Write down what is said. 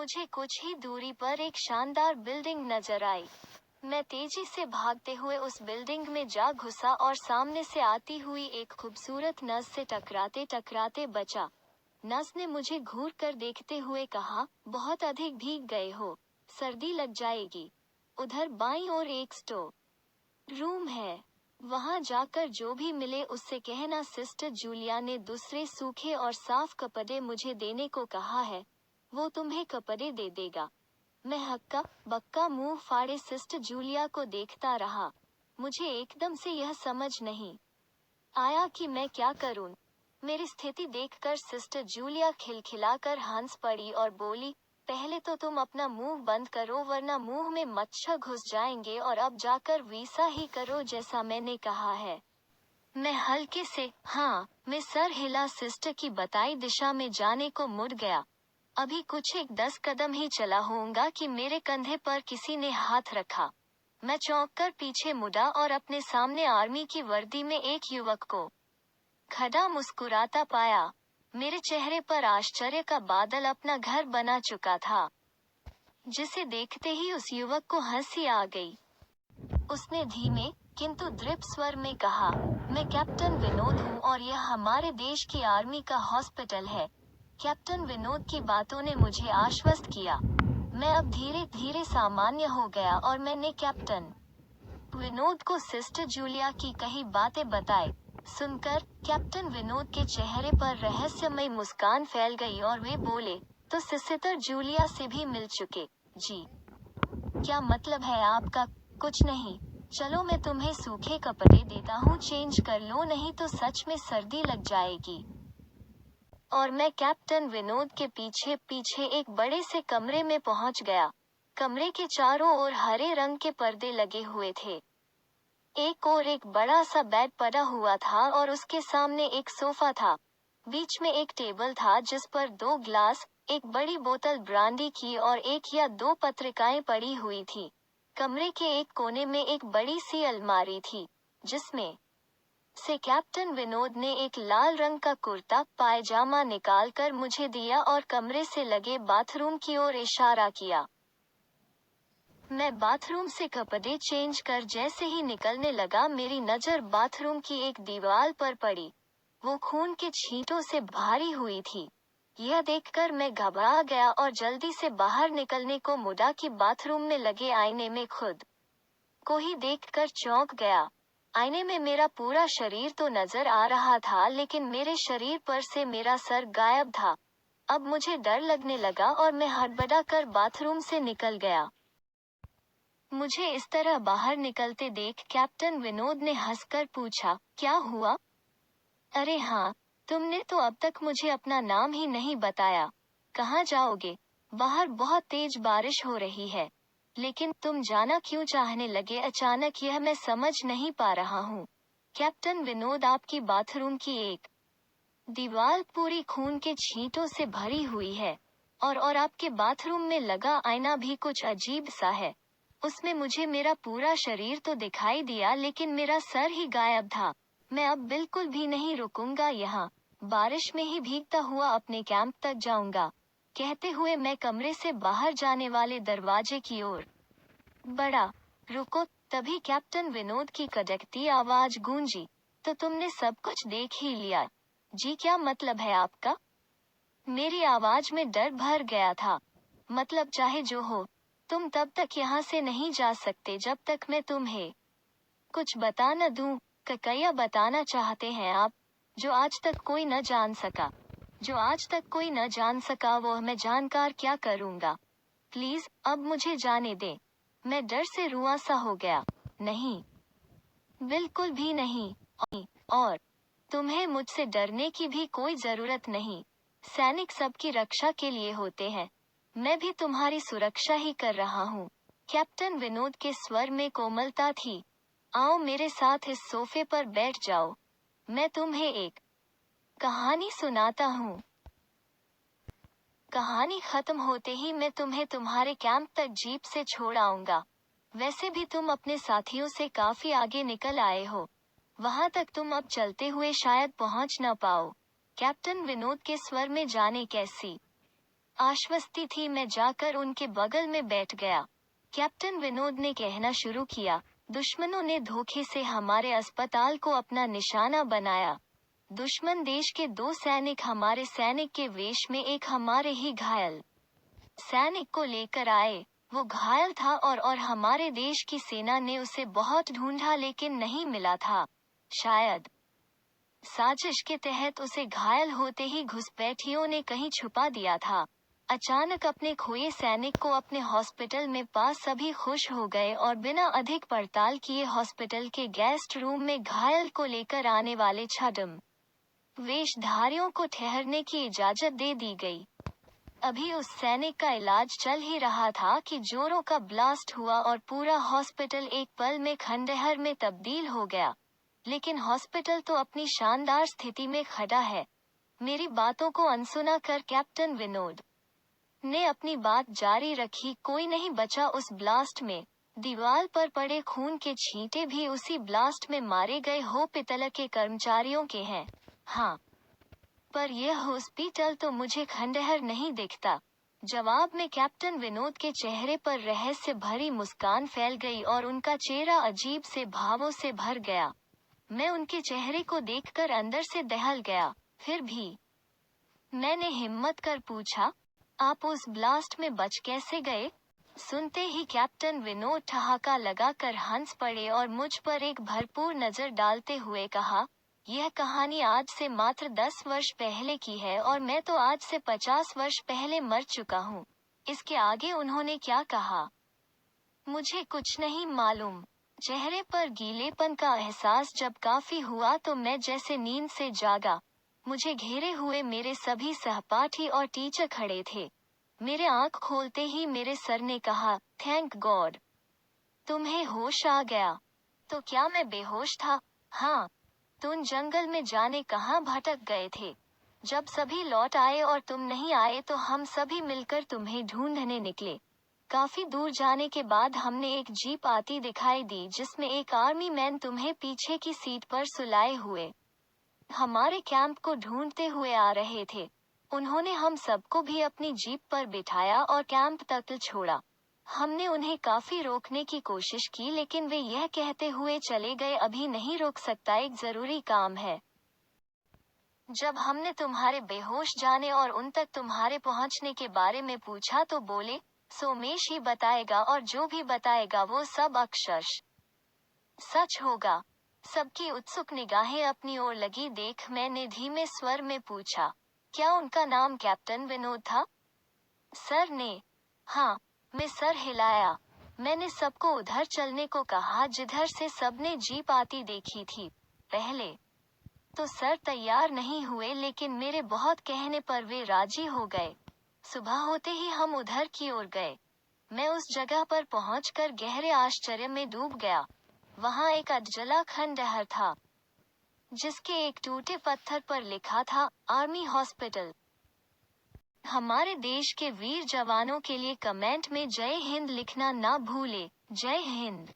मुझे कुछ ही दूरी पर एक शानदार बिल्डिंग नजर आई। मैं तेजी से भागते हुए उस बिल्डिंग में जा घुसा और सामने से आती हुई एक खूबसूरत नर्स से टकराते टकराते बचा। नर्स ने मुझे घूर कर देखते हुए कहा, बहुत अधिक भीग गए हो, सर्दी लग जाएगी। उधर बाईं ओर एक स्टोर रूम है, वहां जाकर जो भी मिले उससे कहना सिस्टर जूलिया ने दूसरे सूखे और साफ कपड़े मुझे देने को कहा है, वो तुम्हें कपड़े दे देगा। मैं हक्का बक्का मुंह फाड़े सिस्टर जूलिया को देखता रहा। मुझे एकदम से यह समझ नहीं आया कि मैं क्या करूं। मेरी स्थिति देखकर सिस्टर जूलिया खिलखिलाकर हंस पड़ी और बोली, पहले तो तुम अपना मुंह बंद करो वरना मुंह में मच्छर घुस जाएंगे, और अब जाकर वैसा ही करो जैसा मैंने कहा है। मैं हल्के से हाँ मैं सर हिला सिस्टर की बताई दिशा में जाने को मुड़ गया। अभी कुछ 10 कदम ही चला होऊंगा कि मेरे कंधे पर किसी ने हाथ रखा। मैं चौंक कर पीछे मुड़ा और अपने सामने आर्मी की वर्दी में एक युवक को खड़ा मुस्कुराता पाया। मेरे चेहरे पर आश्चर्य का बादल अपना घर बना चुका था, जिसे देखते ही उस युवक को हंसी आ गई। उसने धीमे किंतु दृढ़ स्वर में कहा, मैं कैप्टन विनोद हूँ और यह हमारे देश की आर्मी का हॉस्पिटल है। कैप्टन विनोद की बातों ने मुझे आश्वस्त किया। मैं अब धीरे धीरे सामान्य हो गया और मैंने कैप्टन विनोद को सिस्टर जूलिया की कही बातें बताई। सुनकर कैप्टन विनोद के चेहरे पर रहस्यमय मुस्कान फैल गई और वे बोले, तो सिस्टर जूलिया से भी मिल चुके? जी। क्या मतलब है आपका? कुछ नहीं, चलो मैं तुम्हें सूखे कपड़े देता हूँ, चेंज कर लो, नहीं तो सच में सर्दी लग जाएगी। और मैं कैप्टन विनोद के पीछे पीछे एक बड़े से कमरे में पहुंच गया। कमरे के चारों ओर हरे रंग के पर्दे लगे हुए थे। एक ओर एक बड़ा सा बेड पड़ा हुआ था और उसके सामने एक सोफा था। बीच में एक टेबल था जिस पर 2 ग्लास, एक बड़ी बोतल ब्रांडी की और 1 या 2 पत्रिकाएं पड़ी हुई थी। कमरे के एक कोने में एक बड़ी सी अलमारी थी, जिसमें से कैप्टन विनोद ने एक लाल रंग का कुर्ता पायजामा निकालकर मुझे दिया और कमरे से लगे बाथरूम की ओर इशारा किया। मैं बाथरूम से कपड़े चेंज कर जैसे ही निकलने लगा, मेरी नजर बाथरूम की एक दीवार पर पड़ी। वो खून के छींटों से भारी हुई थी। यह देखकर मैं घबरा गया और जल्दी से बाहर निकलने को मुड़ा कि बाथरूम में लगे आईने में खुद को ही देखकर चौंक गया। आईने में मेरा पूरा शरीर तो नजर आ रहा था, लेकिन मेरे शरीर पर से मेरा सर गायब था। अब मुझे डर लगने लगा और मैं हड़बड़ा कर बाथरूम से निकल गया। मुझे इस तरह बाहर निकलते देख कैप्टन विनोद ने हंसकर पूछा, क्या हुआ? अरे हाँ, तुमने तो अब तक मुझे अपना नाम ही नहीं बताया। कहाँ जाओगे? बाहर बहुत तेज बारिश हो रही है। लेकिन तुम जाना क्यों चाहने लगे अचानक, यह मैं समझ नहीं पा रहा हूँ। कैप्टन विनोद, आपकी बाथरूम की एक दीवार पूरी खून के छींटों से भरी हुई है, और आपके बाथरूम में लगा आईना भी कुछ अजीब सा है। उसमें मुझे मेरा पूरा शरीर तो दिखाई दिया, लेकिन मेरा सर ही गायब था। मैं अब बिल्कुल भी नहीं रुकूंगा यहाँ, बारिश में ही भीगता हुआ अपने कैंप तक जाऊंगा। कहते हुए मैं कमरे से बाहर जाने वाले दरवाजे की ओर बढ़ा। रुको, तभी कैप्टन विनोद की कड़कती आवाज गूंजी, तो तुमने सब कुछ देख ही लिया? जी, क्या मतलब है आपका? मेरी आवाज में डर भर गया था। मतलब चाहे जो हो, तुम तब तक यहाँ से नहीं जा सकते जब तक मैं तुम्हें कुछ बता न दूं। क्या बताना चाहते हैं आप, जो आज तक कोई न जान सका? जो आज तक कोई न जान सका वो मैं जानकर क्या करूँगा? प्लीज अब मुझे जाने दे। मैं डर से रुआंसा हो गया। नहीं, बिल्कुल भी नहीं। और तुम्हें मुझसे डरने की भी कोई जरूरत नहीं। सैनिक सबकी रक्षा के लिए होते हैं। मैं भी तुम्हारी सुरक्षा ही कर रहा हूँ। कैप्टन विनोद के स्वर में कोमलता थी। आओ मेरे साथ इस सोफे पर बैठ जाओ। मैं तुम्हें एक कहानी सुनाता हूँ। कहानी खत्म होते ही मैं तुम्हें तुम्हारे कैंप तक जीप से छोड़ आऊंगा। वैसे भी तुम अपने साथियों से काफी आगे निकल आए हो। वहां तक तुम अब चलते हुए शायद पहुंच न पाओ। कैप्टन विनोद के स्वर में जाने कैसी आश्वस्ति थी। मैं जाकर उनके बगल में बैठ गया। कैप्टन विनोद ने कहना शुरू किया, दुश्मनों ने धोखे से हमारे अस्पताल को अपना निशाना बनाया। दुश्मन देश के 2 सैनिक हमारे सैनिक के वेश में एक हमारे ही घायल सैनिक को लेकर आए। वो घायल था और हमारे देश की सेना ने उसे बहुत ढूंढा लेकिन नहीं मिला था। शायद साजिश के तहत उसे घायल होते ही घुसपैठियों ने कहीं छुपा दिया था। अचानक अपने खोए सैनिक को अपने हॉस्पिटल में पास सभी खुश हो गए और बिना अधिक पड़ताल किए हॉस्पिटल के गेस्ट रूम में घायल को लेकर आने वाले छद्म वेशधारियों को ठहरने की इजाजत दे दी गई। अभी उस सैनिक का इलाज चल ही रहा था कि जोरों का ब्लास्ट हुआ और पूरा हॉस्पिटल एक पल में खंडहर में तब्दील हो गया। लेकिन हॉस्पिटल तो अपनी शानदार स्थिति में खड़ा है। मेरी बातों को अनसुना कर कैप्टन विनोद ने अपनी बात जारी रखी, कोई नहीं बचा उस ब्लास्ट में। दीवार पर पड़े खून के छींटे भी उसी ब्लास्ट में मारे गए हॉस्पिटल के कर्मचारियों के हैं। हाँ, पर यह हॉस्पिटल तो मुझे खंडहर नहीं दिखता। जवाब में कैप्टन विनोद के चेहरे पर रहस्य भरी मुस्कान फैल गई और उनका चेहरा अजीब से भावों से भर गया। मैं उनके चेहरे को देखकर अंदर से दहल गया। फिर भी मैंने हिम्मत कर पूछा, आप उस ब्लास्ट में बच कैसे गए? सुनते ही कैप्टन विनोद ठहाका लगाकर हंस पड़े और मुझ पर एक भरपूर नजर डालते हुए कहा, यह कहानी आज से मात्र 10 वर्ष पहले की है और मैं तो आज से 50 वर्ष पहले मर चुका हूँ। इसके आगे उन्होंने क्या कहा, मुझे कुछ नहीं मालूम। चेहरे पर गीलेपन का एहसास जब काफी हुआ तो मैं जैसे नींद से जागा। मुझे घेरे हुए मेरे सभी सहपाठी और टीचर खड़े थे। मेरे आंख खोलते ही मेरे सर ने कहा, थैंक गॉड, तुम्हें होश आ गया। तो क्या मैं बेहोश था? हाँ, तुम जंगल में जाने कहाँ भटक गए थे। जब सभी लौट आए और तुम नहीं आए तो हम सभी मिलकर तुम्हें ढूंढने निकले। काफी दूर जाने के बाद हमने एक जीप आती दिखाई दी जिसमें एक आर्मी मैन तुम्हें पीछे की सीट पर सुलाए हुए हमारे कैंप को ढूंढते हुए आ रहे थे। उन्होंने हम सबको भी अपनी जीप पर बिठाया और कैंप तक छोड़ा। हमने उन्हें काफी रोकने की कोशिश की लेकिन वे यह कहते हुए चले गए, अभी नहीं रोक सकता, एक जरूरी काम है। जब हमने तुम्हारे बेहोश जाने और उन तक तुम्हारे पहुंचने के बारे में पूछा तो बोले, सोमेश ही बताएगा और जो भी बताएगा वो सब अक्षरश सच होगा। सबकी उत्सुक निगाहें अपनी ओर लगी देख मैंने धीमे स्वर में पूछा, क्या उनका नाम कैप्टन विनोद था? सर ने हाँ में सर हिलाया। मैंने सबको उधर चलने को कहा जिधर से सबने जीप आती देखी थी। पहले तो सर तैयार नहीं हुए लेकिन मेरे बहुत कहने पर वे राजी हो गए। सुबह होते ही हम उधर की ओर गए। मैं उस जगह पर पहुंचकर गहरे आश्चर्य में डूब गया। वहां एक अधजला खंडहर था जिसके एक टूटे पत्थर पर लिखा था, आर्मी हॉस्पिटल। हमारे देश के वीर जवानों के लिए कमेंट में जय हिंद लिखना ना भूले। जय हिंद।